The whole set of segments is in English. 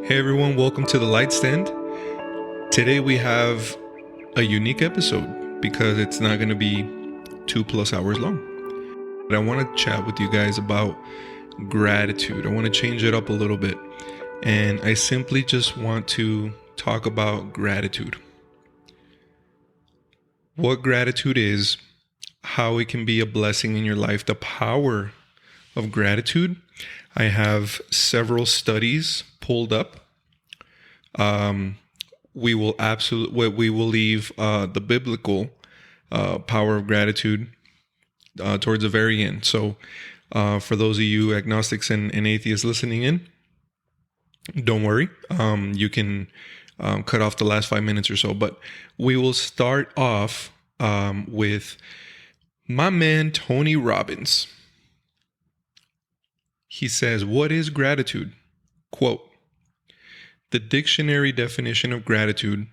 Hey everyone, welcome to the Light Stand. Today we have a unique episode because it's not going to be 2+ hours long. But I want to chat with you guys about gratitude. I want to change it up a little bit. And I simply just want to talk about gratitude. What gratitude is, how it can be a blessing in your life, the power of gratitude. I have several studies pulled up. We will leave the biblical power of gratitude towards the very end. So for those of you agnostics and atheists listening in, don't worry. You can cut off the last 5 minutes or so. But we will start off with my man Tony Robbins. He says, "What is gratitude?" Quote, "The dictionary definition of gratitude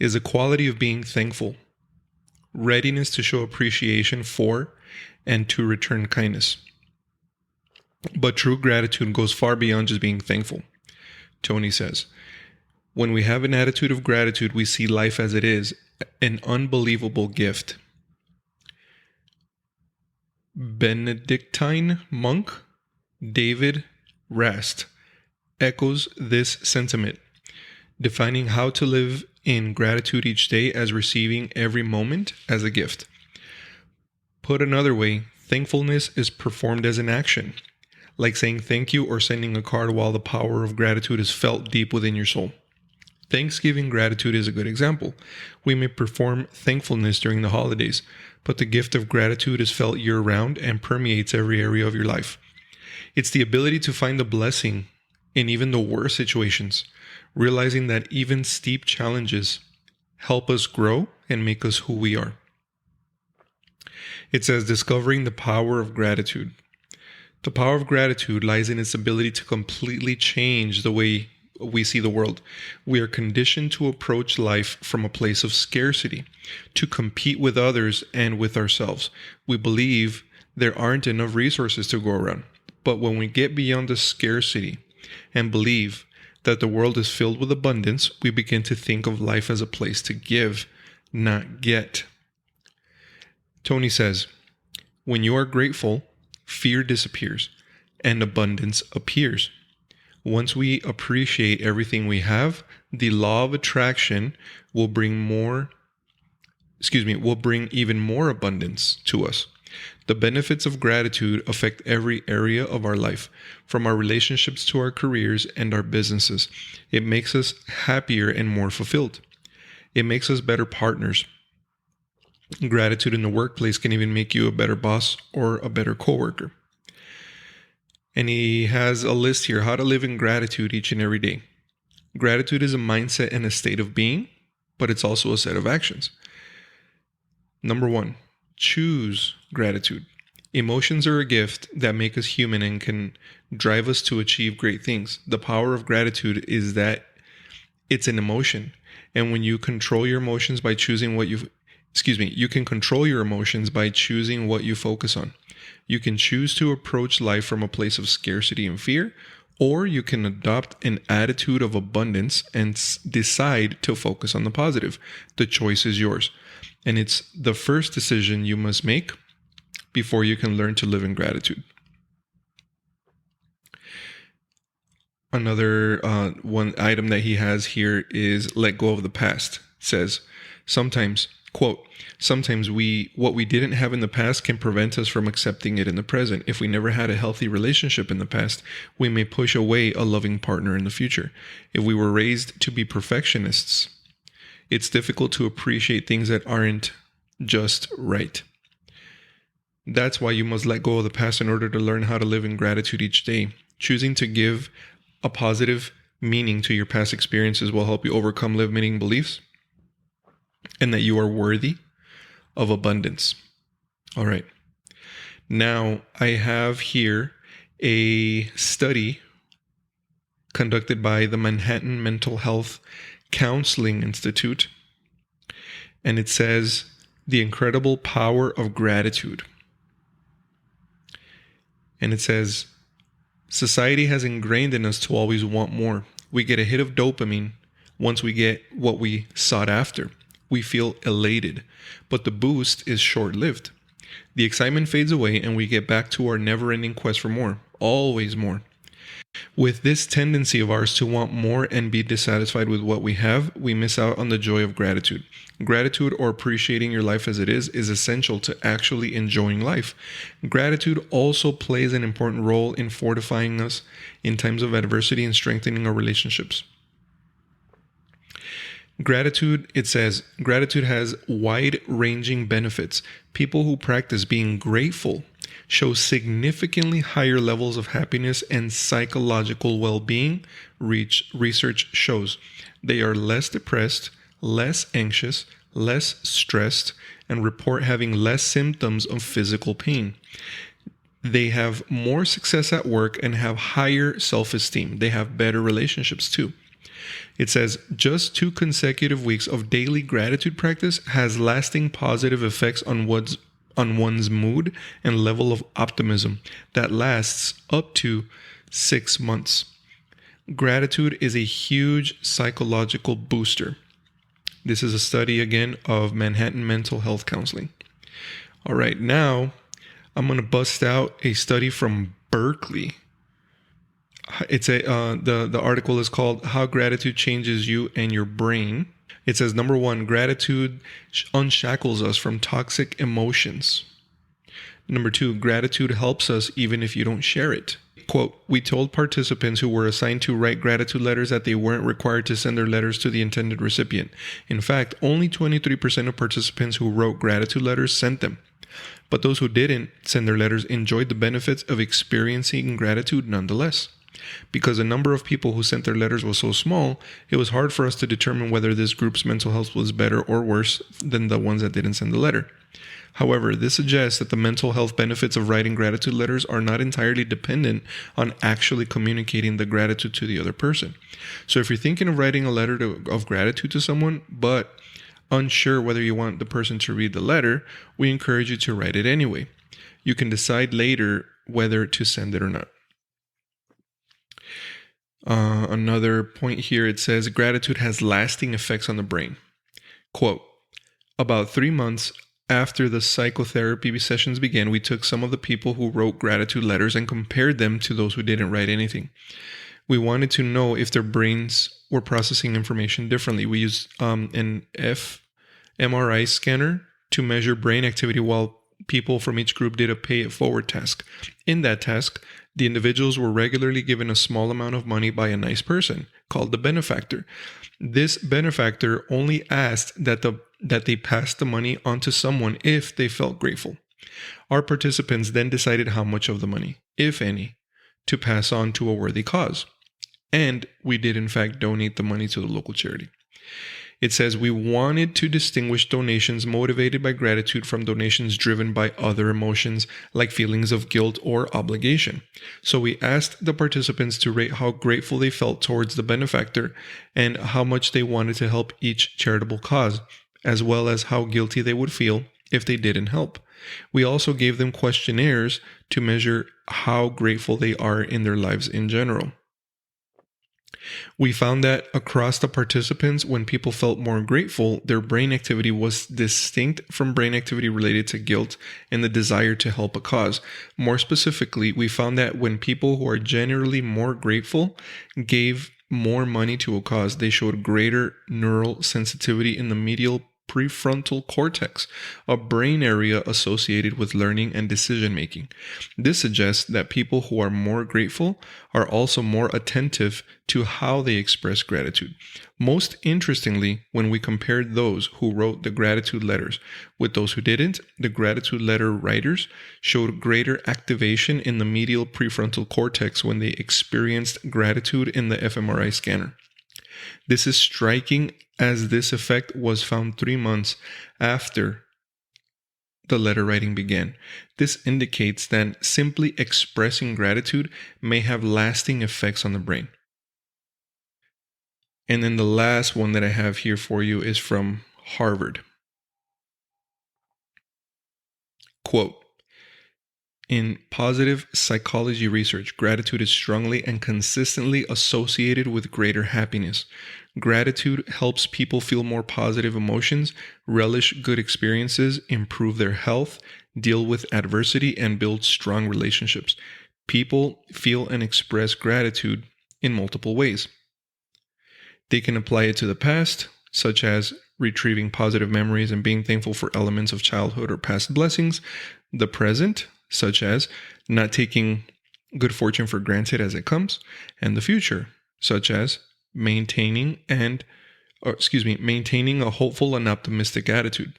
is a quality of being thankful, readiness to show appreciation for and to return kindness. But true gratitude goes far beyond just being thankful." Tony says, "When we have an attitude of gratitude, we see life as it is, an unbelievable gift." Benedictine monk David Rast echoes this sentiment, defining how to live in gratitude each day as receiving every moment as a gift. Put another way, thankfulness is performed as an action, like saying thank you or sending a card, while the power of gratitude is felt deep within your soul. Thanksgiving gratitude is a good example. We may perform thankfulness during the holidays, but the gift of gratitude is felt year-round and permeates every area of your life. It's the ability to find the blessing in even the worst situations, realizing that even steep challenges help us grow and make us who we are. It says, discovering the power of gratitude. The power of gratitude lies in its ability to completely change the way we see the world. We are conditioned to approach life from a place of scarcity, to compete with others and with ourselves. We believe there aren't enough resources to go around. But when we get beyond the scarcity and believe that the world is filled with abundance, we begin to think of life as a place to give, not get. Tony says, when you are grateful, fear disappears and abundance appears. Once we appreciate everything we have, the law of attraction will bring even more abundance to us. The benefits of gratitude affect every area of our life, from our relationships to our careers and our businesses. It makes us happier and more fulfilled. It makes us better partners. Gratitude in the workplace can even make you a better boss or a better coworker. And he has a list here, how to live in gratitude each and every day. Gratitude is a mindset and a state of being, but it's also a set of actions. Number 1, choose gratitude. Emotions are a gift that make us human and can drive us to achieve great things. The power of gratitude is that it's an emotion. And when you control your emotions by choosing you can control your emotions by choosing what you focus on. You can choose to approach life from a place of scarcity and fear, or you can adopt an attitude of abundance and decide to focus on the positive. The choice is yours. And it's the first decision you must make before you can learn to live in gratitude. Another one item that he has here is let go of the past. It says, sometimes, quote, sometimes what we didn't have in the past can prevent us from accepting it in the present. If we never had a healthy relationship in the past, we may push away a loving partner in the future. If we were raised to be perfectionists, it's difficult to appreciate things that aren't just right. That's why you must let go of the past in order to learn how to live in gratitude each day. Choosing to give a positive meaning to your past experiences will help you overcome limiting beliefs and that you are worthy of abundance. All right. Now, I have here a study conducted by the Manhattan Mental Health Counseling Institute, and it says, the incredible power of gratitude. And it says, society has ingrained in us to always want more. We get a hit of dopamine once we get what we sought after. We feel elated, but the boost is short-lived. The excitement fades away and we get back to our never-ending quest for more, always more. With this tendency of ours to want more and be dissatisfied with what we have, we miss out on the joy of gratitude. Gratitude, or appreciating your life as it is essential to actually enjoying life. Gratitude also plays an important role in fortifying us in times of adversity and strengthening our relationships. Gratitude, it says, gratitude has wide-ranging benefits. People who practice being grateful show significantly higher levels of happiness and psychological well-being, research shows. They are less depressed, less anxious, less stressed, and report having less symptoms of physical pain. They have more success at work and have higher self-esteem. They have better relationships too. It says, just 2 consecutive weeks of daily gratitude practice has lasting positive effects on one's mood and level of optimism that lasts up to 6 months. Gratitude is a huge psychological booster. This is a study again of Manhattan Mental Health Counseling. All right, now I'm going to bust out a study from Berkeley. It's the article is called How Gratitude Changes You and Your Brain. It says, number 1, gratitude unshackles us from toxic emotions. Number 2, gratitude helps us even if you don't share it. Quote, we told participants who were assigned to write gratitude letters that they weren't required to send their letters to the intended recipient. In fact, only 23% of participants who wrote gratitude letters sent them. But those who didn't send their letters enjoyed the benefits of experiencing gratitude nonetheless. Because the number of people who sent their letters was so small, it was hard for us to determine whether this group's mental health was better or worse than the ones that didn't send the letter. However, this suggests that the mental health benefits of writing gratitude letters are not entirely dependent on actually communicating the gratitude to the other person. So if you're thinking of writing a letter of gratitude to someone, but unsure whether you want the person to read the letter, we encourage you to write it anyway. You can decide later whether to send it or not. Another point here, it says gratitude has lasting effects on the brain. Quote, about 3 months after the psychotherapy sessions began, we took some of the people who wrote gratitude letters and compared them to those who didn't write anything. We wanted to know if their brains were processing information differently. We used an fMRI scanner to measure brain activity while people from each group did a pay it forward task. In that task, the individuals were regularly given a small amount of money by a nice person called the benefactor. This benefactor only asked that they pass the money on to someone if they felt grateful. Our participants then decided how much of the money, if any, to pass on to a worthy cause. And we did in fact donate the money to the local charity. It says we wanted to distinguish donations motivated by gratitude from donations driven by other emotions like feelings of guilt or obligation. So we asked the participants to rate how grateful they felt towards the benefactor and how much they wanted to help each charitable cause, as well as how guilty they would feel if they didn't help. We also gave them questionnaires to measure how grateful they are in their lives in general. We found that across the participants, when people felt more grateful, their brain activity was distinct from brain activity related to guilt and the desire to help a cause. More specifically, we found that when people who are generally more grateful gave more money to a cause, they showed greater neural sensitivity in the medial prefrontal cortex, a brain area associated with learning and decision making. This suggests that people who are more grateful are also more attentive to how they express gratitude. Most interestingly, when we compared those who wrote the gratitude letters with those who didn't, the gratitude letter writers showed greater activation in the medial prefrontal cortex when they experienced gratitude in the fMRI scanner. This is striking, as this effect was found 3 months after the letter writing began. This indicates that simply expressing gratitude may have lasting effects on the brain. And then the last one that I have here for you is from Harvard. Quote, In positive psychology research, gratitude is strongly and consistently associated with greater happiness. Gratitude helps people feel more positive emotions, relish good experiences, improve their health, deal with adversity, and build strong relationships. People feel and express gratitude in multiple ways. They can apply it to the past, such as retrieving positive memories and being thankful for elements of childhood or past blessings. The present, such as not taking good fortune for granted as it comes. And the future, such as maintaining a hopeful and optimistic attitude.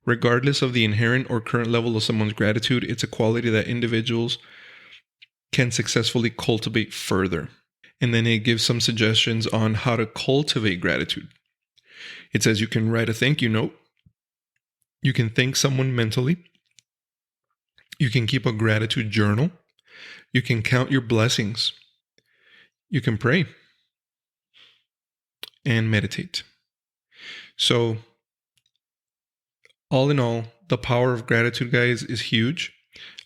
Regardless of the inherent or current level of someone's gratitude, it's a quality that individuals can successfully cultivate further. And then it gives some suggestions on how to cultivate gratitude. It says you can write a thank you note. You can thank someone mentally. You can keep a gratitude journal. You can count your blessings. You can pray and meditate. So, all in all, the power of gratitude, guys, is huge.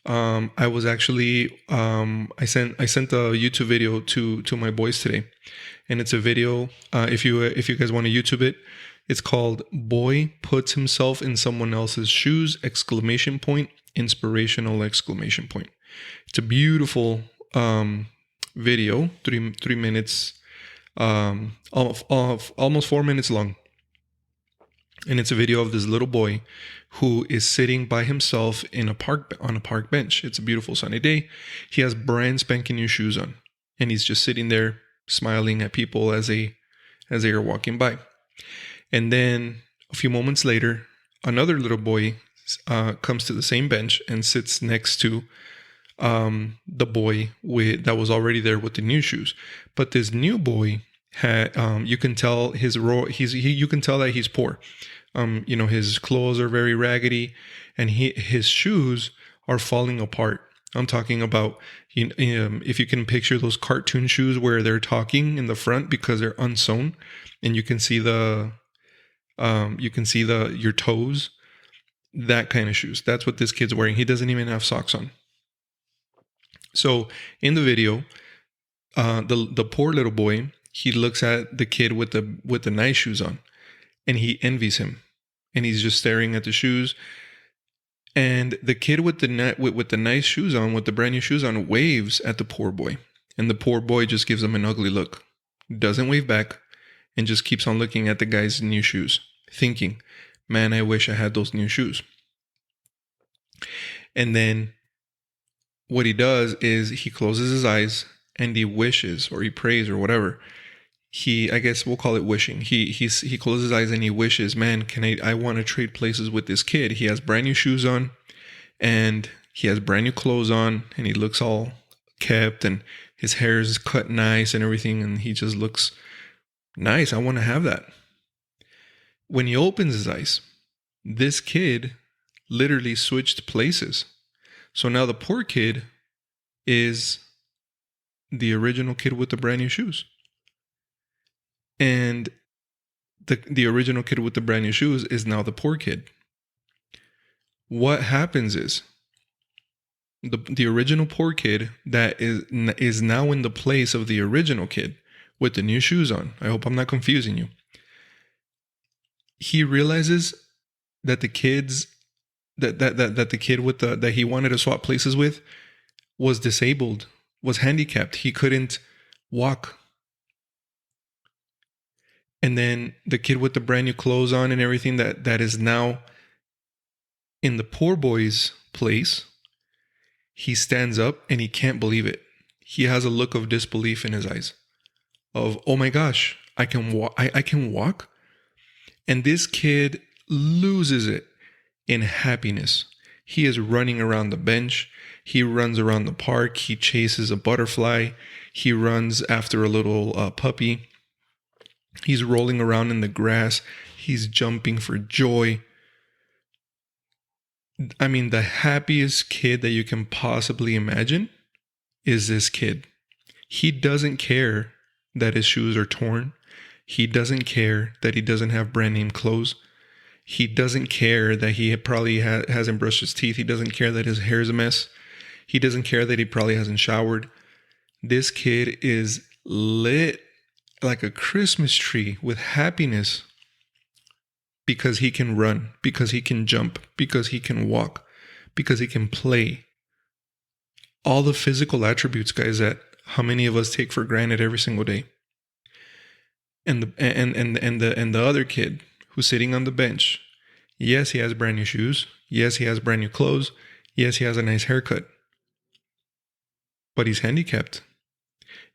I was actually I sent a YouTube video to my boys today, and it's a video. If you guys want to YouTube it, it's called "Boy Puts Himself in Someone Else's Shoes!" ! Inspirational ! It's a beautiful video, 3 minutes, of almost 4 minutes long. And it's a video of this little boy who is sitting by himself on a park bench. It's a beautiful sunny day. He has brand spanking new shoes on, and he's just sitting there smiling at people as they are walking by. And then a few moments later, another little boy comes to the same bench and sits next to the boy that was already there with the new shoes. But this new boy had, you can tell you can tell that he's poor. His clothes are very raggedy, and his shoes are falling apart. I'm talking about, if you can picture those cartoon shoes where they're talking in the front because they're unsewn, and you can see your toes. That kind of shoes. That's what this kid's wearing. He doesn't even have socks on. So in the video, the poor little boy, he looks at the kid with the nice shoes on, and he envies him, and he's just staring at the shoes. And the kid with the nice shoes on, with the brand new shoes on, waves at the poor boy, and the poor boy just gives him an ugly look, doesn't wave back, and just keeps on looking at the guy's new shoes, thinking, "Man, I wish I had those new shoes." And then what he does is he closes his eyes and he wishes, or he prays, or whatever. I guess we'll call it wishing. He closes his eyes and he wishes, "Man, I want to trade places with this kid. He has brand new shoes on, and he has brand new clothes on, and he looks all kept, and his hair is cut nice and everything, and he just looks nice. I want to have that." When he opens his eyes, this kid literally switched places. So now the poor kid is the original kid with the brand new shoes. And the original kid with the brand new shoes is now the poor kid. What happens is the original poor kid that is now in the place of the original kid with the new shoes on. I hope I'm not confusing you. He realizes that the kids that the kid that he wanted to swap places with was disabled, was handicapped. He couldn't walk. And then the kid with the brand new clothes on and everything that is now in the poor boy's place, he stands up and he can't believe it. He has a look of disbelief in his eyes of, "Oh my gosh, I can walk. I can walk." And this kid loses it in happiness. He is running around the bench. He runs around the park. He chases a butterfly. He runs after a little puppy. He's rolling around in the grass. He's jumping for joy. I mean, the happiest kid that you can possibly imagine is this kid. He doesn't care that his shoes are torn. He doesn't care that he doesn't have brand name clothes. He doesn't care that he probably hasn't brushed his teeth. He doesn't care that his hair is a mess. He doesn't care that he probably hasn't showered. This kid is lit like a Christmas tree with happiness because he can run, because he can jump, because he can walk, because he can play. All the physical attributes, guys, that how many of us take for granted every single day. And the other kid who's sitting on the bench, yes, he has brand new shoes. Yes, he has brand new clothes. Yes, he has a nice haircut. But he's handicapped.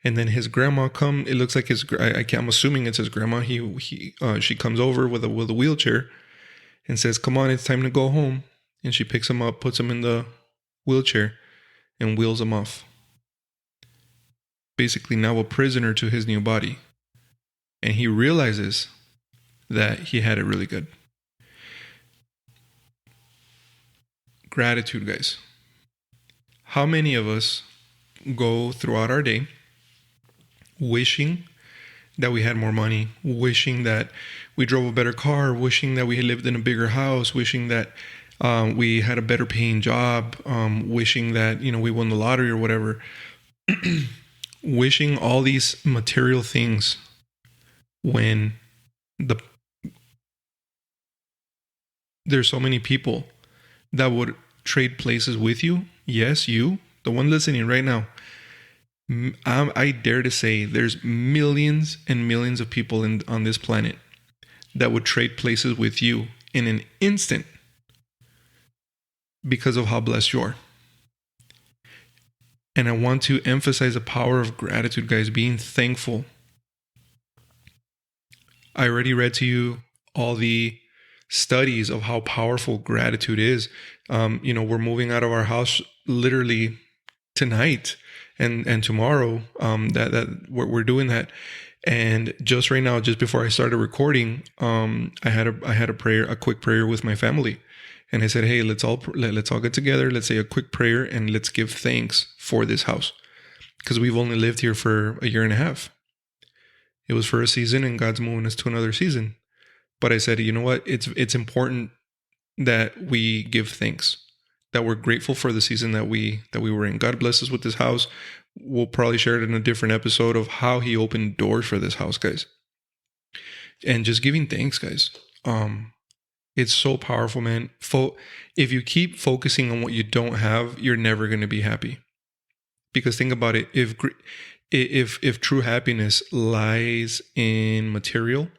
And then his grandma it looks like I'm assuming it's his grandma. She comes over with a wheelchair and says, "Come on, it's time to go home." And she picks him up, puts him in the wheelchair, and wheels him off. Basically now a prisoner to his new body. And he realizes that he had it really good. Gratitude, guys. How many of us go throughout our day wishing that we had more money, wishing that we drove a better car, wishing that we lived in a bigger house, wishing that we had a better paying job, wishing that, we won the lottery or whatever, wishing all these material things when there's so many people that would trade places with you. Yes, you, the one listening right now. I dare to say there's millions and millions of people on this planet that would trade places with you in an instant because of how blessed you are. And I want to emphasize the power of gratitude, guys, being thankful. I already read to you all the studies of how powerful gratitude is. We're moving out of our house literally tonight and tomorrow. That we're doing that. And just right now, just before I started recording, I had a quick prayer with my family, and I said, "Hey, let's all get together. Let's say a quick prayer and let's give thanks for this house, because we've only lived here for a year and a half. It was for a season, and God's moving us to another season." But I said, you know what? It's important that we give thanks, that we're grateful for the season that we were in. God bless us with this house. We'll probably share it in a different episode of how he opened doors for this house, guys. And just giving thanks, guys. It's so powerful, man. If you keep focusing on what you don't have, you're never going to be happy. Because think about it. If true happiness lies in material,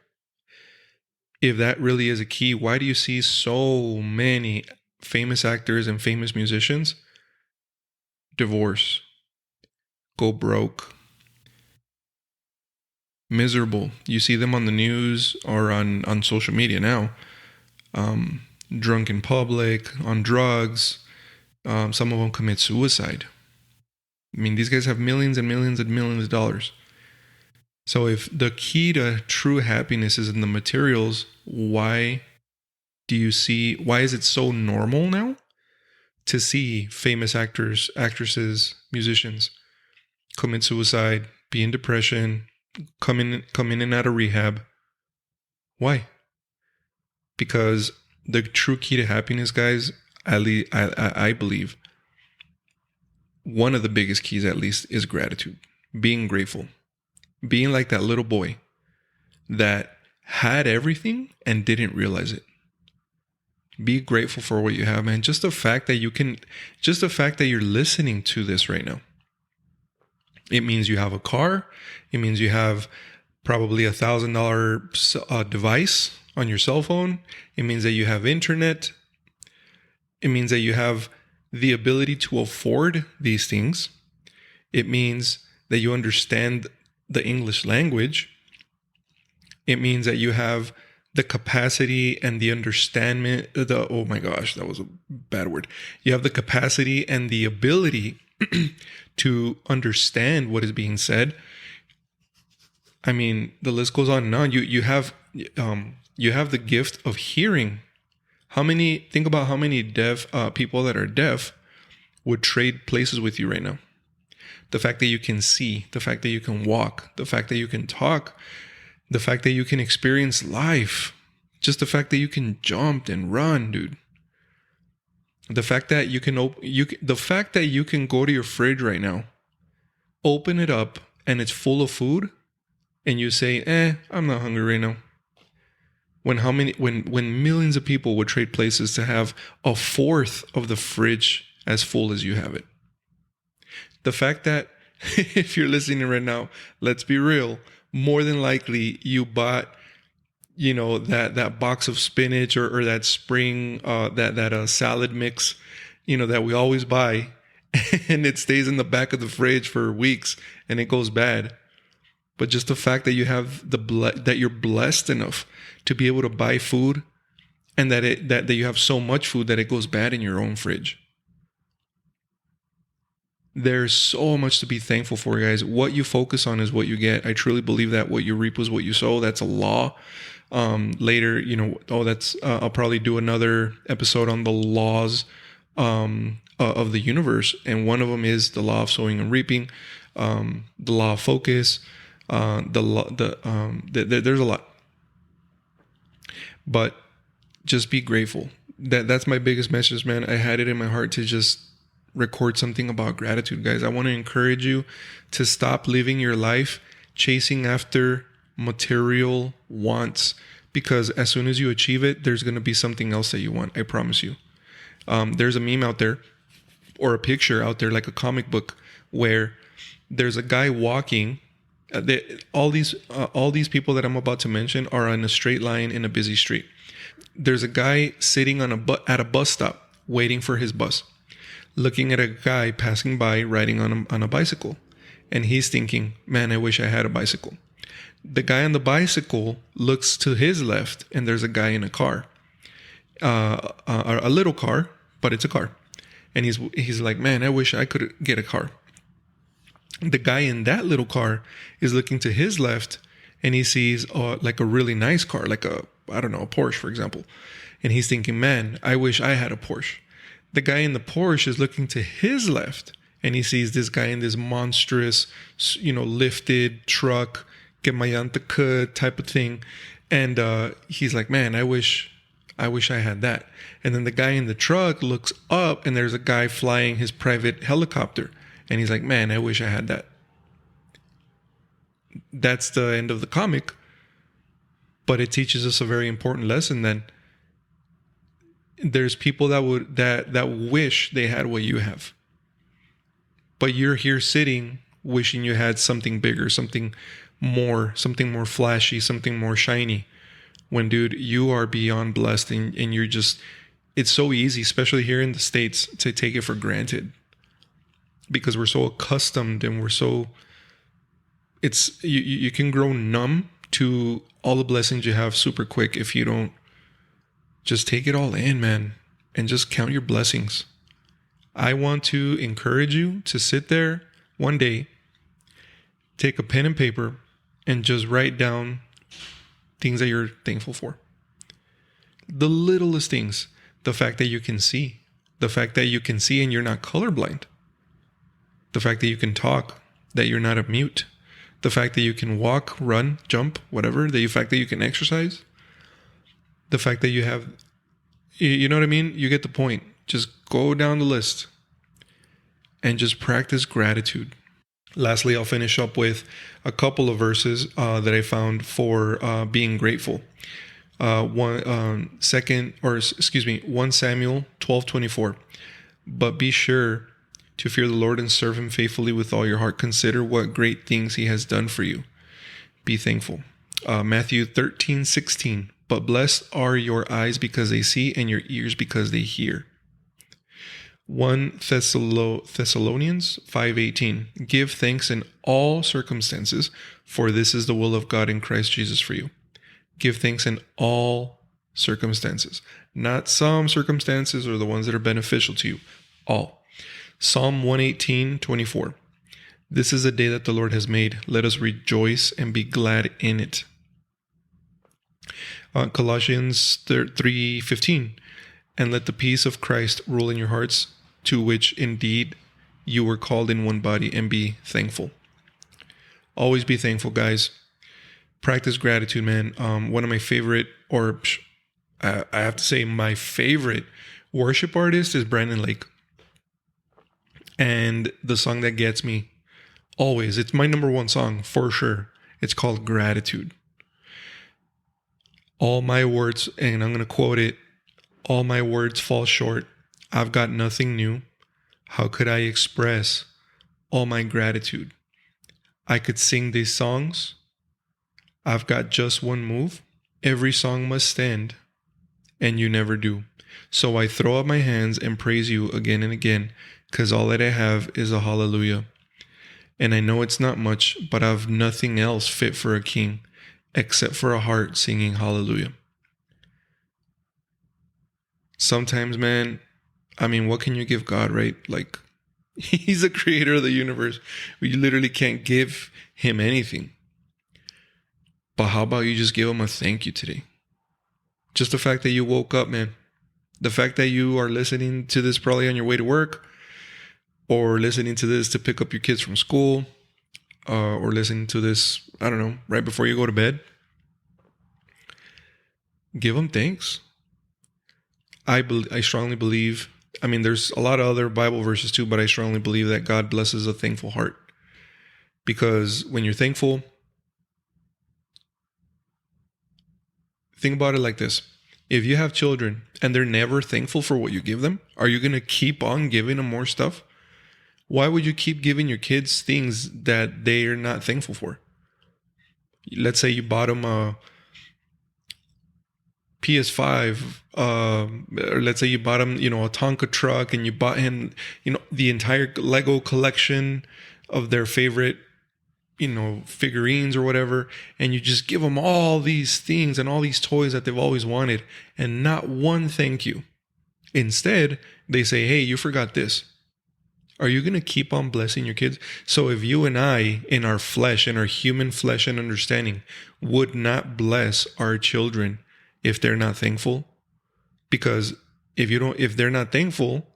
if that really is a key, why do you see so many famous actors and famous musicians divorce, go broke, miserable? You see them on the news or on social media now, drunk in public, on drugs. Some of them commit suicide. I mean, these guys have millions and millions and millions of dollars. So if the key to true happiness is in the materials, why is it so normal now to see famous actors, actresses, musicians commit suicide, be in depression, come in and out of rehab? Why? Because the true key to happiness, guys, I believe one of the biggest keys, at least, is gratitude. Being grateful. Being like that little boy that had everything and didn't realize it. Be grateful for what you have, man. Just the fact that you're listening to this right now. It means you have a car. It means you have probably $1,000 device on your cell phone. It means that you have internet. It means that you have the ability to afford these things. It means that you understand the English language. It means that you have the capacity and the understanding. Oh my gosh, that was a bad word. You have the capacity and the ability to understand what is being said. I mean, the list goes on and on. You have the gift of hearing. Think about how many deaf people that are deaf would trade places with you right now. The fact that you can see, the fact that you can walk, the fact that you can talk, the fact that you can experience life, just the fact that you can jump and run, dude. The fact that the fact that you can go to your fridge right now, open it up, and it's full of food, and you say, I'm not hungry right now. When millions of people would trade places to have a fourth of the fridge as full as you have it. The fact that if you're listening right now, let's be real, more than likely you bought, that box of spinach or that spring, that salad mix, that we always buy, and it stays in the back of the fridge for weeks and it goes bad. But just the fact that you have that you're blessed enough to be able to buy food, and that you have so much food that it goes bad in your own fridge. There's so much to be thankful for, guys. What you focus on is what you get. I truly believe that what you reap is what you sow. That's a law. Later, I'll probably do another episode on the laws of the universe, and one of them is the law of sowing and reaping, the law of focus, there's a lot. But just be grateful. That's my biggest message, man. I had it in my heart to just record something about gratitude, guys. I want to encourage you to stop living your life chasing after material wants, because as soon as you achieve it, there's going to be something else that you want. I promise you. There's a meme out there, or a picture out there, like a comic book, where there's a guy walking. All these people that I'm about to mention are on a straight line in a busy street. There's a guy sitting at a bus stop waiting for his bus, looking at a guy passing by riding on a bicycle, and he's thinking, man, I wish I had a bicycle. The guy on the bicycle looks to his left, and there's a guy in a car, a little car, but it's a car, and he's like, man, I wish I could get a car. The guy in that little car is looking to his left, and he sees like a really nice car, like a Porsche, for example. And he's thinking, man, I wish I had a Porsche. The guy in the Porsche is looking to his left, and he sees this guy in this monstrous, lifted truck, get my llanta cut type of thing. And he's like, man, I wish I had that. And then the guy in the truck looks up, and there's a guy flying his private helicopter. And he's like, man, I wish I had that. That's the end of the comic. But it teaches us a very important lesson then. There's people that wish they had what you have. But you're here sitting wishing you had something bigger, something more flashy, something more shiny. When, dude, you are beyond blessed, and you're just, it's so easy, especially here in the States, to take it for granted. Because we're so accustomed, and we're so, you can grow numb to all the blessings you have super quick if you don't just take it all in, man, and just count your blessings. I want to encourage you to sit there one day, take a pen and paper, and just write down things that you're thankful for. The littlest things. The fact that you can see. The fact that you can see and you're not colorblind. The fact that you can talk, that you're not a mute. The fact that you can walk, run, jump, whatever. The fact that you can exercise. The fact that you have, you know what I mean? You get the point. Just go down the list and just practice gratitude. Lastly, I'll finish up with a couple of verses that I found for being grateful. 1 Samuel 12:24. But be sure to fear the Lord and serve him faithfully with all your heart. Consider what great things he has done for you. Be thankful. Matthew 13:16. But blessed are your eyes because they see, and your ears because they hear. 1 Thessalonians 5:18. Give thanks in all circumstances, for this is the will of God in Christ Jesus for you. Give thanks in all circumstances. Not some circumstances or the ones that are beneficial to you. All. Psalm 118:24. This is a day that the Lord has made. Let us rejoice and be glad in it. Colossians 3:15. And let the peace of Christ rule in your hearts, to which indeed you were called in one body, and be thankful. Always be thankful, guys. Practice gratitude, man. One of my favorite, I have to say my favorite Worship artist is Brandon Lake. And the song that gets me always, it's my number one song for sure. It's called Gratitude. All my words, and I'm going to quote it, all my words fall short. I've got nothing new. How could I express all my gratitude? I could sing these songs. I've got just one move. Every song must stand, and you never do. So I throw up my hands and praise you again and again, because all that I have is a hallelujah. And I know it's not much, but I've nothing else fit for a king, except for a heart singing hallelujah. Sometimes, man, I mean, what can you give God, right? Like, he's the creator of the universe. You literally can't give him anything. But how about you just give him a thank you today? Just the fact that you woke up, man. The fact that you are listening to this probably on your way to work, or listening to this to pick up your kids from school, or listening to this, I don't know, right before you go to bed. Give him thanks. I strongly believe, I mean, there's a lot of other Bible verses too, but I strongly believe that God blesses a thankful heart. Because when you're thankful, think about it like this. If you have children and they're never thankful for what you give them, are you going to keep on giving them more stuff? Why would you keep giving your kids things that they are not thankful for? Let's say you bought them a PS5, or let's say you bought him, a Tonka truck, and you bought him, the entire Lego collection of their favorite, figurines or whatever, and you just give them all these things and all these toys that they've always wanted, and not one thank you. Instead, they say, hey, you forgot this. Are you going to keep on blessing your kids? So if you and I, in our flesh, in our human flesh and understanding, would not bless our children if they're not thankful, because if they're not thankful,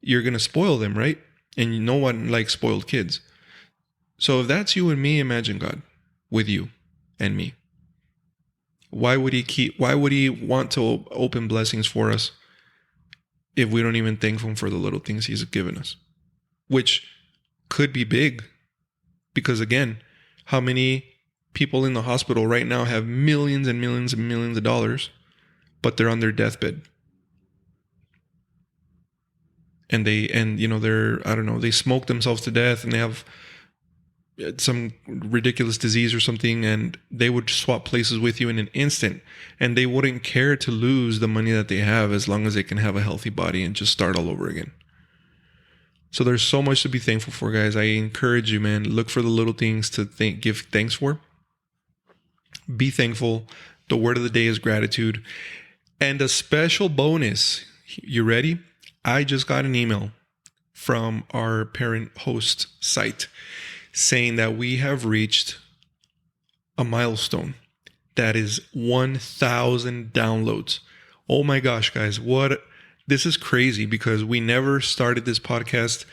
you're going to spoil them, right? And no one likes spoiled kids. So if that's you and me, imagine God with you and me. Why would he want to open blessings for us if we don't even thank him for the little things he's given us, which could be big? Because again, how many people in the hospital right now have millions and millions and millions of dollars, but they're on their deathbed. And they smoke themselves to death, and they have some ridiculous disease or something, and they would swap places with you in an instant, and they wouldn't care to lose the money that they have as long as they can have a healthy body and just start all over again. So there's so much to be thankful for, guys. I encourage you, man, look for the little things to give thanks for. Be thankful. The word of the day is gratitude. And a special bonus. You ready? I just got an email from our parent host site saying that we have reached a milestone that is 1,000 downloads. Oh my gosh, guys. This is crazy, because we never started this podcast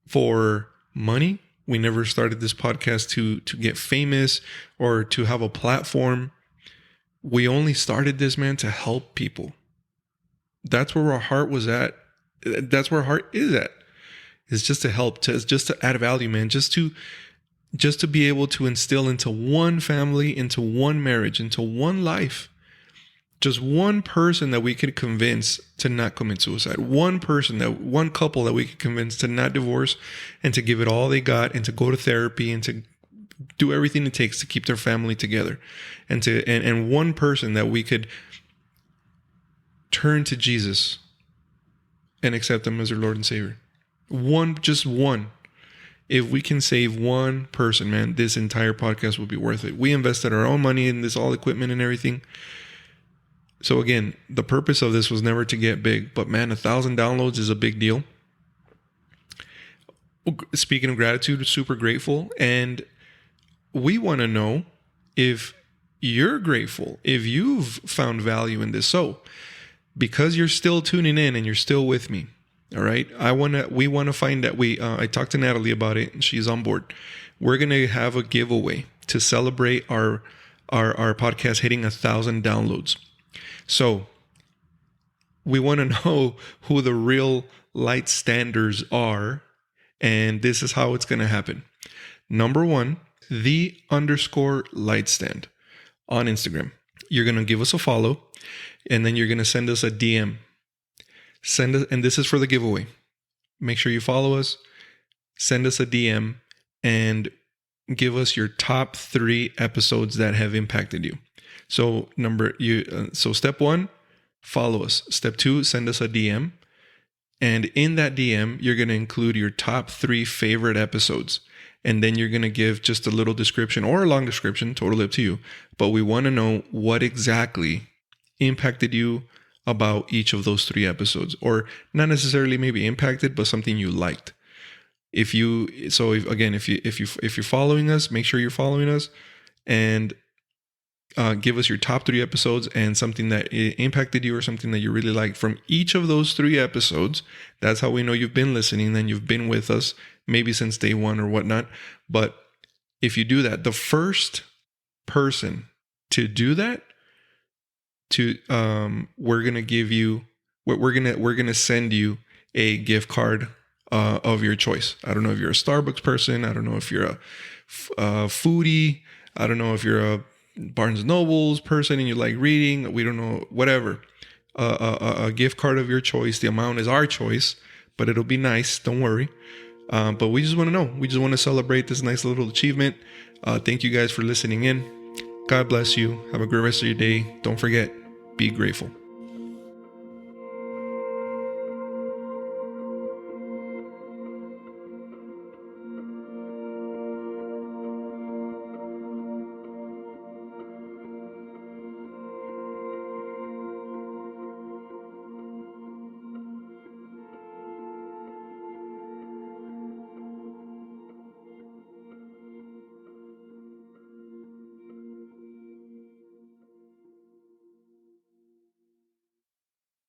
for money. We never started this podcast to get famous or to have a platform. We only started this, man, to help people. That's where our heart was at. That's where our heart is at. It's just to help, just to add value, man. Just to be able to instill into one family, into one marriage, into one life, just one person that we could convince to not commit suicide. One couple that we could convince to not divorce and to give it all they got and to go to therapy and to do everything it takes to keep their family together. And one person that we could turn to Jesus and accept him as their Lord and Savior. Just one. If we can save one person, man, this entire podcast will be worth it. We invested our own money in this all equipment and everything. So again, the purpose of this was never to get big, but man, 1,000 downloads is a big deal. Speaking of gratitude, super grateful. And we want to know if you're grateful, if you've found value in this. So because you're still tuning in and you're still with me, all right, we want to find that I talked to Natalie about it and she's on board. We're going to have a giveaway to celebrate our podcast hitting 1,000 downloads. So we want to know who the real light standers are. And this is how it's going to happen. Number 1, _lightstand on Instagram. You're going to give us a follow, and then you're going to send us a DM. And this is for the giveaway. Make sure you follow us, send us a DM, and give us your top 3 episodes that have impacted you. So step 1, follow us. Step 2, send us a DM. And in that DM, you're going to include your top 3 favorite episodes. And then you're going to give just a little description or a long description, totally up to you. But we want to know what exactly impacted you about each of those 3 episodes, or not necessarily maybe impacted, but something you liked. If you're following us, make sure you're following us, and give us your top 3 episodes and something that impacted you or something that you really liked from each of those 3 episodes. That's how we know you've been listening and you've been with us maybe since day 1 or whatnot. But if you do that, the first person to do that, we're gonna send you a gift card of your choice. I don't know if you're a Starbucks person. I don't know if you're a foodie. I don't know if you're a Barnes & Noble's person and you like reading. We don't know, whatever. A gift card of your choice. The amount is our choice, but it'll be nice. Don't worry. But we just want to know. We just want to celebrate this nice little achievement. Thank you guys for listening in. God bless you. Have a great rest of your day. Don't forget, be grateful.